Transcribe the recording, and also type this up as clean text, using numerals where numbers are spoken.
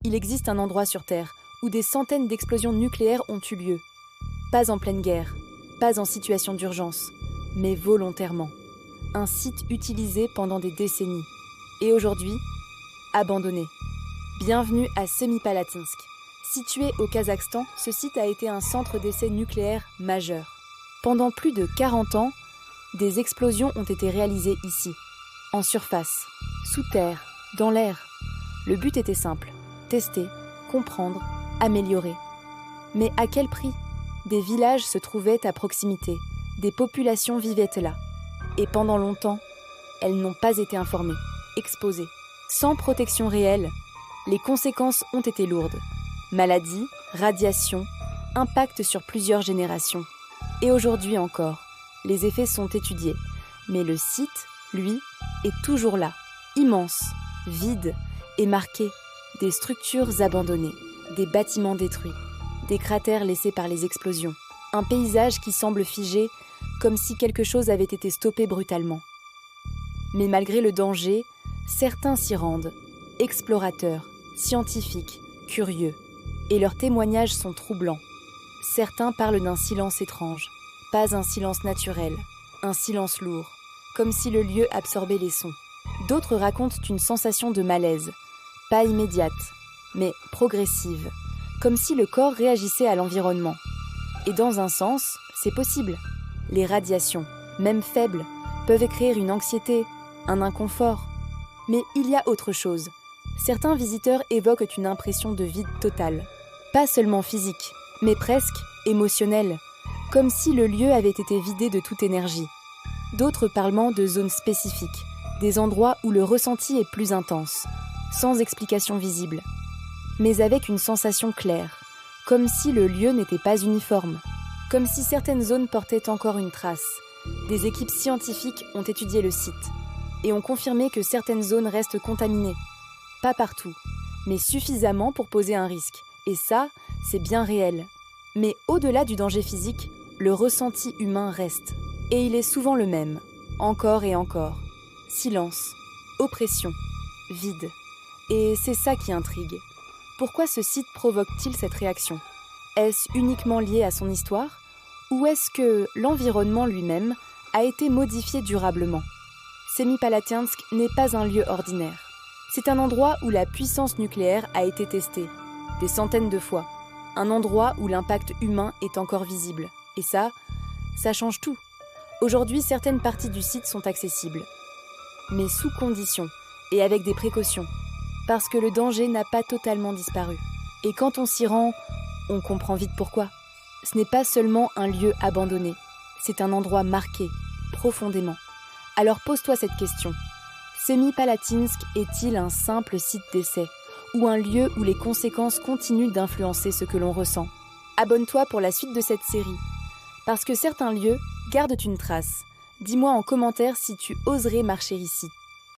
Il existe un endroit sur Terre où des centaines d'explosions nucléaires ont eu lieu. Pas en pleine guerre, pas en situation d'urgence, mais volontairement. Un site utilisé pendant des décennies. Et aujourd'hui, abandonné. Bienvenue à Semipalatinsk. Situé au Kazakhstan, ce site a été un centre d'essai nucléaire majeur. Pendant plus de 40 ans, des explosions ont été réalisées ici, en surface, sous terre, dans l'air. Le but était simple, tester, comprendre, améliorer. Mais à quel prix ? Des villages se trouvaient à proximité, des populations vivaient là. Et pendant longtemps, elles n'ont pas été informées, exposées. Sans protection réelle, les conséquences ont été lourdes. Maladies, radiations, impact sur plusieurs générations. Et aujourd'hui encore, les effets sont étudiés. Mais le site, lui, est toujours là, immense, vide et marqué. Des structures abandonnées, des bâtiments détruits, des cratères laissés par les explosions. Un paysage qui semble figé, comme si quelque chose avait été stoppé brutalement. Mais malgré le danger, certains s'y rendent, explorateurs, scientifiques, curieux. Et leurs témoignages sont troublants. Certains parlent d'un silence étrange, pas un silence naturel, un silence lourd, comme si le lieu absorbait les sons. D'autres racontent une sensation de malaise, pas immédiate, mais progressive, comme si le corps réagissait à l'environnement. Et dans un sens, c'est possible. Les radiations, même faibles, peuvent créer une anxiété, un inconfort. Mais il y a autre chose. Certains visiteurs évoquent une impression de vide total. Pas seulement physique, mais presque émotionnel, comme si le lieu avait été vidé de toute énergie. D'autres parlent de zones spécifiques, des endroits où le ressenti est plus intense, sans explication visible, mais avec une sensation claire, comme si le lieu n'était pas uniforme, comme si certaines zones portaient encore une trace. Des équipes scientifiques ont étudié le site et ont confirmé que certaines zones restent contaminées. Pas partout, mais suffisamment pour poser un risque. Et ça, c'est bien réel. Mais au-delà du danger physique, le ressenti humain reste. Et il est souvent le même, encore et encore. Silence, oppression, vide. Et c'est ça qui intrigue. Pourquoi ce site provoque-t-il cette réaction ? Est-ce uniquement lié à son histoire ? Ou est-ce que l'environnement lui-même a été modifié durablement ? Semipalatinsk n'est pas un lieu ordinaire. C'est un endroit où la puissance nucléaire a été testée, des centaines de fois. Un endroit où l'impact humain est encore visible. Et ça change tout. Aujourd'hui, certaines parties du site sont accessibles. Mais sous conditions et avec des précautions. Parce que le danger n'a pas totalement disparu. Et quand on s'y rend, on comprend vite pourquoi. Ce n'est pas seulement un lieu abandonné. C'est un endroit marqué, profondément. Alors pose-toi cette question. Semipalatinsk est-il un simple site d'essai ou un lieu où les conséquences continuent d'influencer ce que l'on ressent ? Abonne-toi pour la suite de cette série. Parce que certains lieux gardent une trace. Dis-moi en commentaire si tu oserais marcher ici.